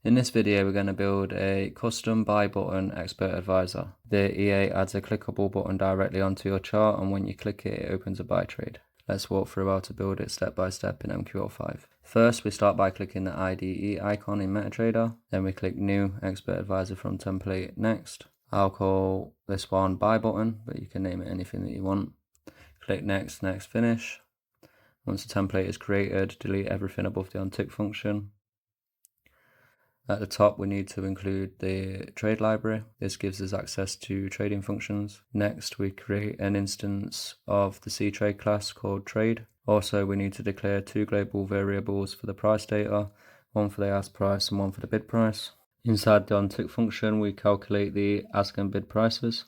In this video, we're going to build a custom buy button expert advisor. The EA adds a clickable button directly onto your chart, and when you click it, it opens a buy trade. Let's walk through how to build it step by step in MQL5. First, we start by clicking the IDE icon in MetaTrader. Then we click New Expert Advisor from Template Next. I'll call this one Buy Button, but you can name it anything that you want. Click Next, Next, Finish. Once the template is created, delete everything above the untick function. At the top, we need to include the trade library. This gives us access to trading functions. Next, we create an instance of the cTrade class called trade. Also, we need to declare two global variables for the price data, one for the ask price and one for the bid price. Inside the onTick function, we calculate the ask and bid prices.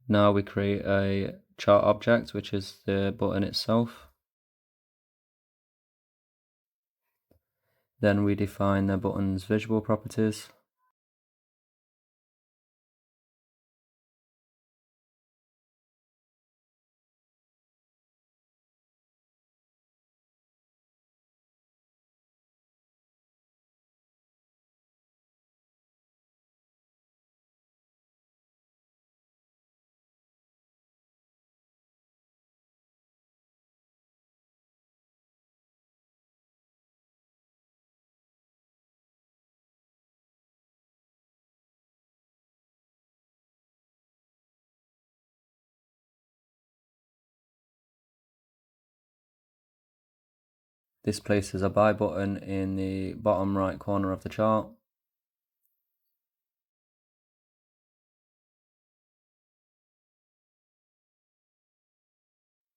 Now we create a chart object, which is the button itself. Then we define the button's visual properties. This places a buy button in the bottom right corner of the chart.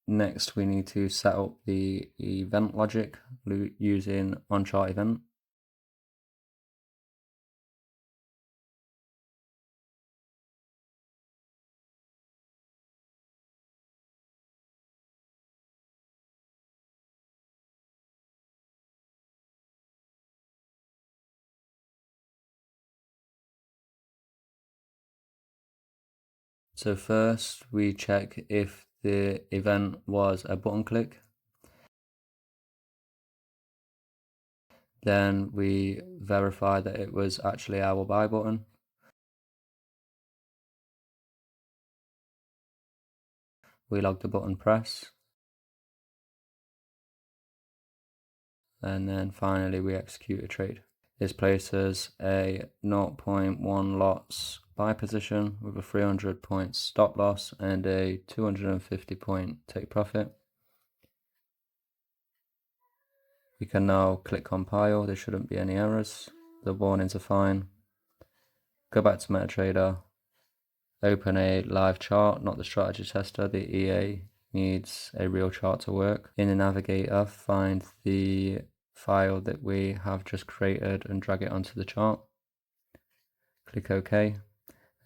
Next, we need to set up the event logic using onChart event. So first, we check if the event was a button click. Then we verify that it was actually our buy button. We log the button press. And then finally we execute a trade. This places a 0.1 lots buy position with a 300 point stop loss and a 250 point take profit. We can now click compile. There shouldn't be any errors. The warnings are fine. Go back to MetaTrader. Open a live chart, not the strategy tester. The EA needs a real chart to work. In the navigator, find the file that we have just created and drag it onto the chart. Click OK,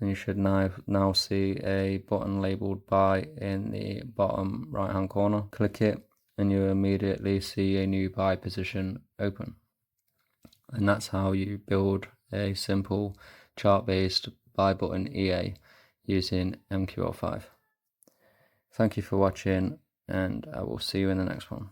and you should now see a button labeled buy in the bottom right hand corner. Click it and you immediately see a new buy position open. And that's how you build a simple chart-based buy button EA using MQL5. Thank you for watching, and I will see you in the next one.